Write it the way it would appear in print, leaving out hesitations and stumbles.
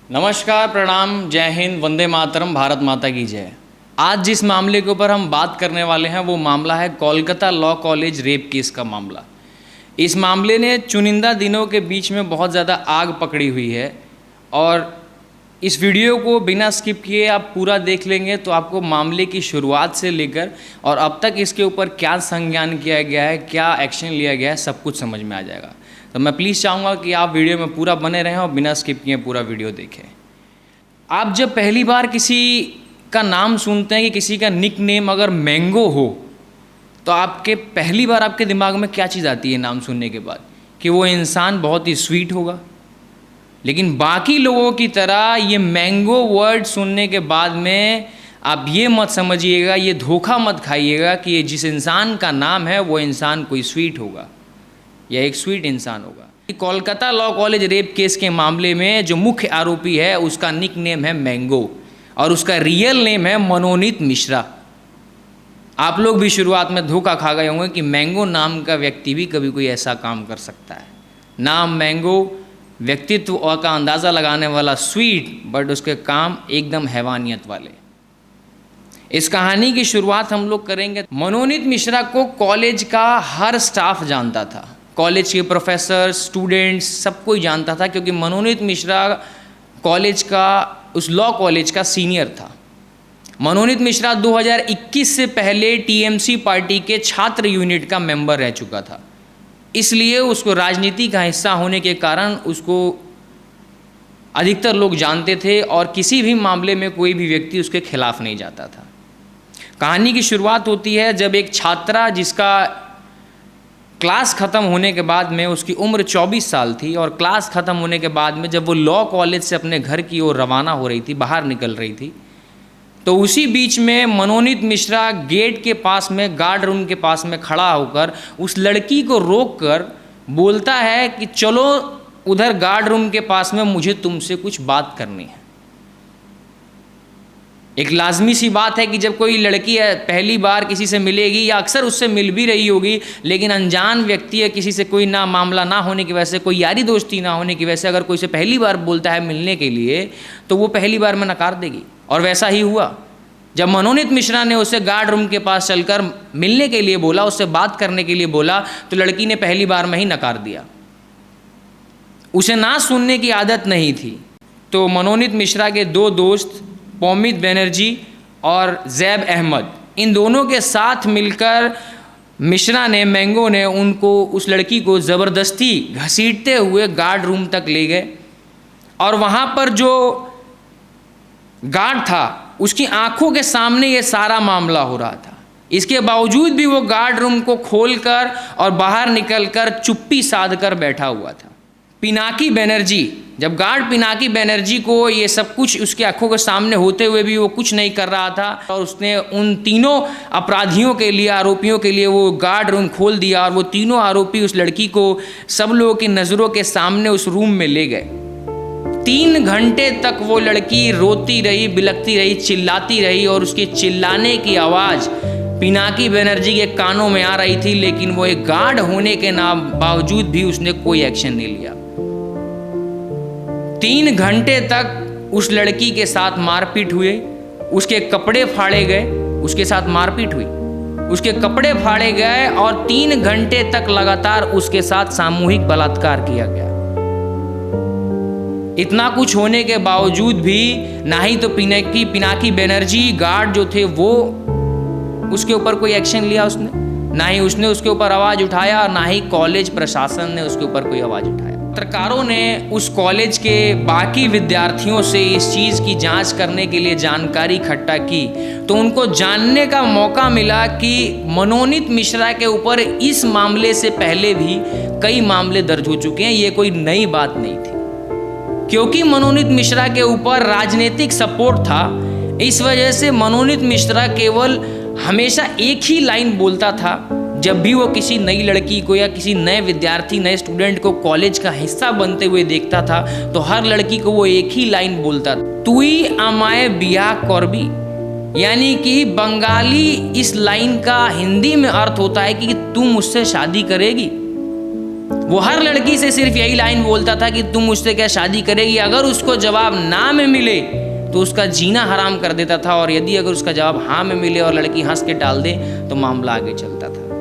नमस्कार, प्रणाम, जय हिंद, वंदे मातरम, भारत माता की जय। आज जिस मामले के ऊपर हम बात करने वाले हैं वो मामला है Kolkata law college rape case का मामला। इस मामले ने चुनिंदा दिनों के बीच में बहुत ज़्यादा आग पकड़ी हुई है और इस वीडियो को बिना स्किप किए आप पूरा देख लेंगे तो आपको मामले की शुरुआत से लेकर और अब तक इसके ऊपर क्या संज्ञान किया गया है, क्या एक्शन लिया गया है, सब कुछ समझ में आ जाएगा। तो मैं प्लीज़ चाहूँगा कि आप वीडियो में पूरा बने रहें और बिना स्किप किए पूरा वीडियो देखें। आप जब पहली बार किसी का नाम सुनते हैं कि किसी का निक नेम अगर मैंगो हो तो आपके पहली बार आपके दिमाग में क्या चीज़ आती है नाम सुनने के बाद? कि वो इंसान बहुत ही स्वीट होगा। लेकिन बाकी लोगों की तरह ये मैंगो वर्ड सुनने के बाद में आप ये मत समझिएगा, ये धोखा मत खाइएगा कि ये जिस इंसान का नाम है वो इंसान कोई स्वीट होगा या एक स्वीट इंसान होगा। Kolkata law college rape case के मामले में जो मुख्य आरोपी है उसका निक नेम है मैंगो और उसका रियल नेम है मनोनीत मिश्रा। आप लोग भी शुरुआत में धोखा खा गए होंगे कि मैंगो नाम का व्यक्ति भी कभी कोई ऐसा काम कर सकता है। नाम मैंगो, व्यक्तित्व का अंदाज़ा लगाने वाला स्वीट, बट उसके काम एकदम हैवानियत वाले। इस कहानी की शुरुआत हम लोग करेंगे। मनोनीत मिश्रा को कॉलेज का हर स्टाफ जानता था, कॉलेज के प्रोफेसर, स्टूडेंट्स, सब कोई जानता था क्योंकि मनोनीत मिश्रा कॉलेज का, उस लॉ कॉलेज का सीनियर था। मनोनीत मिश्रा 2021 से पहले टीएमसी पार्टी के छात्र यूनिट का मेंबर रह चुका था, इसलिए उसको राजनीति का हिस्सा होने के कारण उसको अधिकतर लोग जानते थे और किसी भी मामले में कोई भी व्यक्ति उसके खिलाफ नहीं जाता था। कहानी की शुरुआत होती है जब एक छात्रा जिसका क्लास ख़त्म होने के बाद में, उसकी उम्र 24 साल थी और क्लास ख़त्म होने के बाद में जब वो लॉ कॉलेज से अपने घर की ओर रवाना हो रही थी, बाहर निकल रही थी, तो उसी बीच में मनोनीत मिश्रा गेट के पास में, गार्ड रूम के पास में खड़ा होकर उस लड़की को रोककर बोलता है कि चलो उधर गार्ड रूम के पास में, मुझे तुमसे कुछ बात करनी है। एक लाजमी सी बात है कि जब कोई लड़की पहली बार किसी से मिलेगी या अक्सर उससे मिल भी रही होगी, लेकिन अनजान व्यक्ति है, किसी से कोई ना मामला ना होने की वजह से, कोई यारी दोस्ती ना होने की वजह से अगर कोई से पहली बार बोलता है मिलने के लिए तो वो पहली बार में नकार देगी। और वैसा ही हुआ। जब मनोनीत मिश्रा ने उसे गार्ड रूम के पास चलकर मिलने के लिए बोला, उससे बात करने के लिए बोला, तो लड़की ने पहली बार में ही नकार दिया। उसे ना सुनने की आदत नहीं थी। तो मनोनीत मिश्रा के दो दोस्त पौमित बनर्जी और जैब अहमद, इन दोनों के साथ मिलकर मिश्रा ने, मैंगो ने उनको, उस लड़की को ज़बरदस्ती घसीटते हुए गार्ड रूम तक ले गए और वहाँ पर जो गार्ड था उसकी आंखों के सामने ये सारा मामला हो रहा था। इसके बावजूद भी वो गार्ड रूम को खोलकर और बाहर निकलकर चुप्पी साध कर बैठा हुआ था। पिनाकी बनर्जी, जब गार्ड पिनाकी बनर्जी को ये सब कुछ उसके आंखों के सामने होते हुए भी वो कुछ नहीं कर रहा था और उसने उन तीनों अपराधियों के लिए, आरोपियों के लिए वो गार्ड रूम खोल दिया और वो तीनों आरोपी उस लड़की को सब लोगों की नज़रों के सामने उस रूम में ले गए। 3 घंटे तक वो लड़की रोती रही, बिलखती रही, चिल्लाती रही और उसके चिल्लाने की आवाज़ पिनाकी बनर्जी के कानों में आ रही थी, लेकिन वो एक गार्ड होने के बावजूद भी उसने कोई एक्शन नहीं लिया। 3 घंटे तक उस लड़की के साथ मारपीट हुए, उसके कपड़े फाड़े गए, उसके साथ मारपीट हुई, उसके कपड़े फाड़े गए और 3 घंटे तक लगातार उसके साथ सामूहिक बलात्कार किया गया। इतना कुछ होने के बावजूद भी ना ही तो पिनाकी बनर्जी गार्ड जो थे वो उसके ऊपर कोई एक्शन लिया उसने, ना ही उसने उसके ऊपर आवाज़ उठाया और ना ही कॉलेज प्रशासन ने उसके ऊपर कोई आवाज़ उठाया। पत्रकारों ने उस कॉलेज के बाकी विद्यार्थियों से इस चीज़ की जांच करने के लिए जानकारी इकट्ठा की तो उनको जानने का मौका मिला कि मनोनीत मिश्रा के ऊपर इस मामले से पहले भी कई मामले दर्ज हो चुके हैं। ये कोई नई बात नहीं थी। क्योंकि मनोनीत मिश्रा के ऊपर राजनीतिक सपोर्ट था, इस वजह से मनोनीत मिश्रा केवल हमेशा एक ही लाइन बोलता था। जब भी वो किसी नई लड़की को या किसी नए विद्यार्थी, नए स्टूडेंट को कॉलेज का हिस्सा बनते हुए देखता था तो हर लड़की को वो एक ही लाइन बोलता था, तुई आमाए बियाह करबी। यानी कि बंगाली इस लाइन का हिंदी में अर्थ होता है कि तुम मुझसे शादी करेगी। वो हर लड़की से सिर्फ यही लाइन बोलता था कि तुम मुझसे क्या शादी करेगी। अगर उसको जवाब ना में मिले तो उसका जीना हराम कर देता था, और यदि अगर उसका जवाब हाँ में मिले और लड़की हंस के टाल दे तो मामला आगे चलता था।